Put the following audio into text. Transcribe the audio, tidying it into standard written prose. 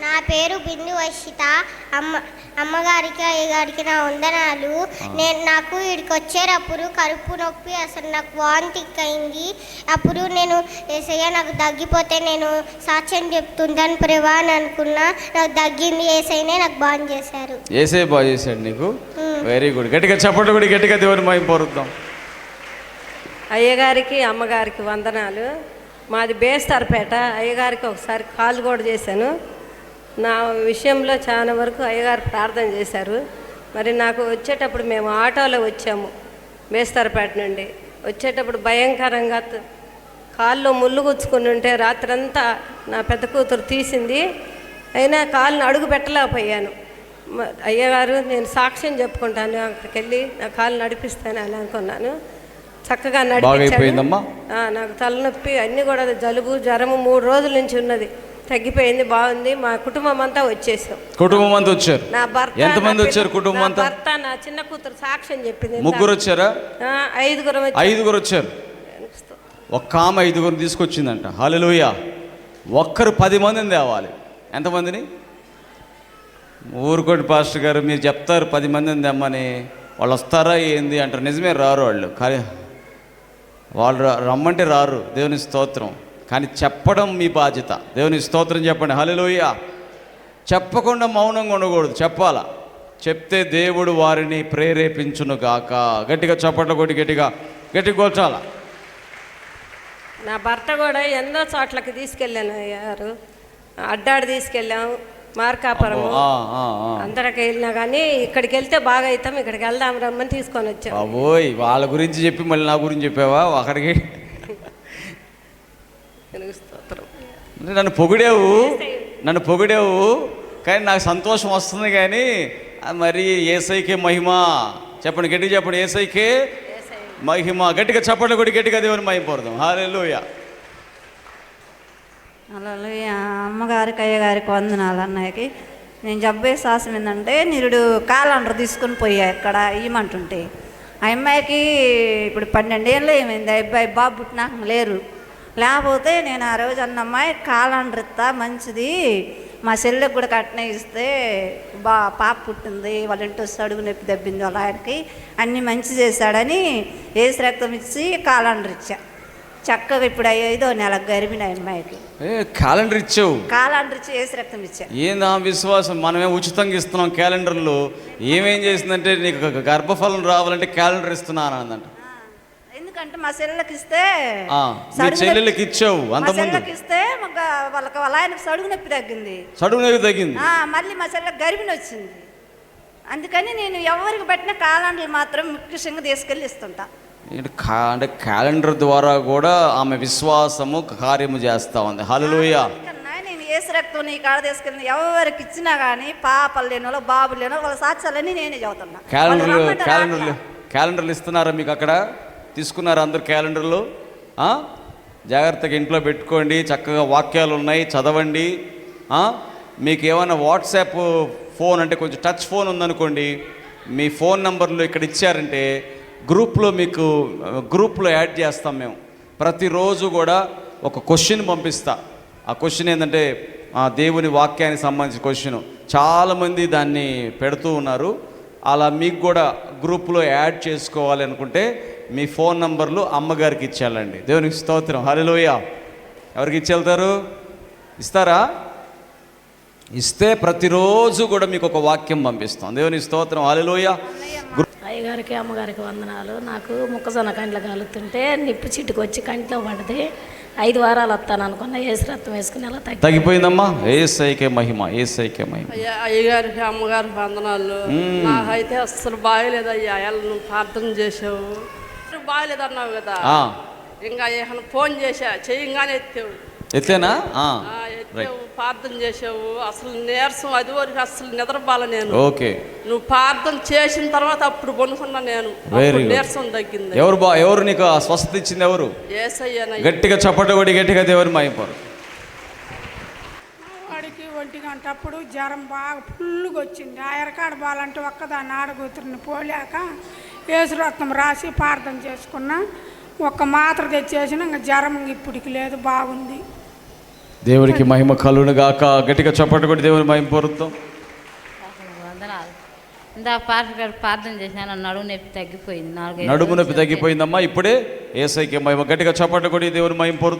నా పేరు బిందు వర్షిత. అమ్మగారికి అయ్యగారికి నా వందనాలు. నాకు ఇక్కడికి వచ్చేటప్పుడు కడుపు నొప్పి, అసలు నాకు వాంతింగ్ అయింది. అప్పుడు నేను ఏసయ్య నాకు తగ్గిపోతే నేను సాక్ష్యం చెప్తుంటాను ప్రభా అని అనుకున్నా. నాకు తగ్గింది. ఏసయ్యనే నాకు బాగా చేశారు. ఏసయ్య బాగా చేశాడు నీకు. Very good. గట్టిగా చెప్పండి కూడా, గట్టిగా దేవుని మహిమ పొరుద్దాం. అయ్యగారికి అమ్మగారికి వందనాలు. మాది బేస్తరపేట. అయ్యగారికి ఒకసారి కాల్ కూడా చేశాను. నా విషయంలో చాలా వరకు అయ్యగారు ప్రార్థన చేశారు. మరి నాకు వచ్చేటప్పుడు మేము ఆటోలో వచ్చాము బేస్తరపేట నుండి. వచ్చేటప్పుడు భయంకరంగా కాల్లో ముళ్ళు గుచ్చుకుని ఉంటే రాత్రంతా నా పెద్ద కూతురు తీసింది. అయినా కాళ్ళని అడుగు పెట్టలేకపోయాను. అయ్యగారు నేను సాక్ష్యం చెప్పుకుంటాను, అక్కడికి వెళ్ళి నా కాళ్ళు నడిపిస్తాను అని అనుకున్నాను. చక్కగా నడిపించాడు. నాకు తలనొప్పి అన్నీ కూడా జలుబు జ్వరము 3 రోజుల నుంచి ఉన్నది, తగ్గిపోయింది, బాగుంది. మా కుటుంబం అంతా వచ్చేసాం. కుటుంబం అంతా వచ్చారు. నా భర్త, ఎంతమంది వచ్చారు కుటుంబం అంతా? భర్త, నా చిన్న కూతురు సాక్ష్యం చెప్పింది. 3 వచ్చారా? 5 వచ్చారు. ఒక్క ఆమె 5 తీసుకొచ్చిందంట. హల్లెలూయా. ఒక్కరు 10 మందిని తేవాలి. ఎంతమందిని? ఊరుకోటి పాస్టర్ గారు మీరు చెప్తారు 10 మందిని తెమ్మని, వాళ్ళు వస్తారా ఏంది అంటారు. నిజమే, రారు వాళ్ళు. కానీ వాళ్ళు రమ్మంటే రారు. దేవుని స్తోత్రం. కానీ చెప్పడం మీ బాధ్యత. దేవుని స్తోత్రం చెప్పండి. హల్లెలూయా. చెప్పకుండా మౌనంగా ఉండకూడదు, చెప్పాలా. చెప్తే దేవుడు వారిని ప్రేరేపించును గాక. గట్టిగా చప్పట్లు కొట్టి గట్టిగా కూర్చోాలా. నా భర్త కూడా ఎన్నో చోట్లకి తీసుకెళ్ళాను అయ్యారు. అడ్డాడు తీసుకెళ్ళాము, మార్కాపురం, అందరికి వెళ్ళినా కానీ ఇక్కడికి వెళ్తే బాగా అవుతాం, ఇక్కడికి వెళ్దాం రమ్మని తీసుకొని వచ్చాం. ఓయ్ వాళ్ళ గురించి చెప్పి మళ్ళీ నా గురించి చెప్పావా? అక్కడికి నన్ను పొగిడేవు కానీ నాకు సంతోషం వస్తుంది. కానీ మరి యేసయ్యకే మహిమ. చెప్పండి, గట్టిగా చెప్పండి. యేసయ్యకే మహిమ. గట్టిగా చెప్పండి కూడా, గట్టిగా దేవుని మహిమ పొందుదాం. హల్లెలూయా. హల్లెలూయా. అమ్మగారికి అయ్యగారికి వందనాలు. అన్నయ్యకి నేను చెప్పే సాహసం ఏంటంటే, నిరుడు కాలండ్ర తీసుకుని పోయా ఇక్కడ ఇవ్వమంటుంటే, ఆ అమ్మాయికి ఇప్పుడు 12 ఏళ్ళు ఏమైంది. అబ్బాయి బాబు పుట్టినాక లేరు. లేకపోతే నేను ఆ రోజు అన్నమ్మాయి కాలండ్ర ఇస్తా మంచిది, మా చెల్లెకి కూడా కట్నం ఇస్తే పాప పుట్టింది, వాళ్ళ ఇంటి వస్తే అడుగు నొప్పి దెబ్బింది, వాళ్ళ ఆయనకి అన్నీ మంచి చేశాడని ఏసు రక్తం ఇచ్చి కాలండ్ర ఇచ్చా. చక్కగా ఇప్పుడు 5వ నెలకు గర్భిణి అమ్మాయికి క్యాలెండర్ ఇచ్చావు. కాలండ్ర ఇచ్చి ఏసు రక్తం ఇచ్చా. ఏందా విశ్వాసం? మనమే ఉచితంగా ఇస్తున్నాం క్యాలెండర్లు. ఏమేం చేసిందంటే, నీకు గర్భఫలం రావాలంటే క్యాలెండర్ ఇస్తున్నాను అందంట. ఎందుకంటే మా చెల్లెకి ఇస్తే చెల్లెలకి ఇచ్చావు. అంత చెల్లెకి ఇస్తే వాళ్ళకి వాళ్ళ ఆయనకు సడుగు నొప్పి తగ్గింది. మళ్ళీ మా చెల్లెకి గర్భిణి వచ్చింది. అందుకని నేను ఎవరికి పట్టిన కాలండర్లు మాత్రం ముఖ్యంగా తీసుకెళ్ళి ఇస్తుంటా. అంటే క్యాలెండర్ ద్వారా కూడా ఆమె విశ్వాసము కార్యము చేస్తా ఉంది. హల్లెలూయా. నేను ఏసు రక్తం నీ కాడ తీసుకెళ్ళి ఎవరికి ఇచ్చినా కానీ పాపలు లేనో బాబు లేనో వాళ్ళ సాక్ష్యాలన్నీ నేనే చదువుతున్నా. క్యాలెండర్లు ఇస్తున్నారా మీకు అక్కడ? తీసుకున్నారా అందరు క్యాలెండర్లు? జాగ్రత్తగా ఇంట్లో పెట్టుకోండి. చక్కగా వాక్యాలు ఉన్నాయి, చదవండి. మీకు ఏమైనా వాట్సాప్ ఫోన్ అంటే కొంచెం టచ్ ఫోన్ ఉందనుకోండి, మీ ఫోన్ నంబర్లు ఇక్కడ ఇచ్చారంటే గ్రూప్లో యాడ్ చేస్తాం మేము. ప్రతిరోజు కూడా ఒక క్వశ్చన్ పంపిస్తా. ఆ క్వశ్చన్ ఏంటంటే దేవుని వాక్యానికి సంబంధించిన క్వశ్చన్. చాలామంది దాన్ని పెడుతూ ఉన్నారు. అలా మీకు కూడా గ్రూప్లో యాడ్ చేసుకోవాలి అనుకుంటే మీ ఫోన్ నంబర్లు అమ్మగారికి ఇచ్చేయాలండి. దేవునికి స్తోత్రం. హల్లెలూయా. ఎవరికి ఇచ్చేళ్తారు? ఇస్తారా? ఇస్తే ప్రతిరోజు కూడా మీకు ఒక వాక్యం పంపిస్తాం. దేవునికి స్తోత్రం. హల్లెలూయా. అయ్యగారికి అమ్మగారికి వందనాలు. నాకు మొక్కజొన్న కంట్లో కాలుతుంటే నిప్పు చిట్టుకు వచ్చి కంట్లో పడితే 5 వారాలు వస్తాను అనుకున్నా. ఏసు రక్తం వేసుకుని అలా తగ్గిపోయిందమ్మా. ఏసైకే మహిమ, ఏసైకే మహిమ. అయ్యగారికి అమ్మగారికి వందనాలు. నాకైతే అస్సలు బాగలేదయ్యా. నువ్వు ప్రార్థన చేసావు, బాగలేదన్నావు కదా. ఇంకా ఫోన్ చేసా, చెయ్యంగానే ఎత్తేనా? ప్రార్థన చేసావు. అసలు నీరసం అది వరకు అసలు నిద్రబాల నేను. ఓకే, నువ్వు ప్రార్థన చేసిన తర్వాత అప్పుడు కొనుక్కున్నా నేను. నీరసం తగ్గింది. ఎవరు నీకు స్వస్థత ఇచ్చింది? ఎవరు? యేసయ్య. గట్టిగా చప్పట కొడి గట్టిగా దేవుని మహిమపరు. వాడికి 1 గంట అప్పుడు జ్వరం బాగా ఫుల్గా వచ్చింది. ఆ ఎరకాడ బాలంటే ఒక్కదాన్ని ఆడగూతురిని పోలేక ఏసు రక్తం రాసి ప్రార్థన చేసుకున్నా. ఒక్క మాత్ర తెచ్చేసిన ఇంకా జ్వరం ఇప్పటికి లేదు, బాగుంది. దేవునికి మహిమ కలుగును గాక. గట్టిగా చప్పట్లు కొట్టి దేవుని మహిమ పొరుద్దాం. వందనాలు. ఇందాక పాస్టర్ ప్రార్థన చేశాను, నడుము నొప్పి తగ్గిపోయింది. నడుము నొప్పి తగ్గిపోయిందమ్మా. ఇప్పుడే యేసయ్యకి మహిమ. గట్టిగా చప్పట్లు కొట్టి దేవుని మహిమ పొరుద్దాం.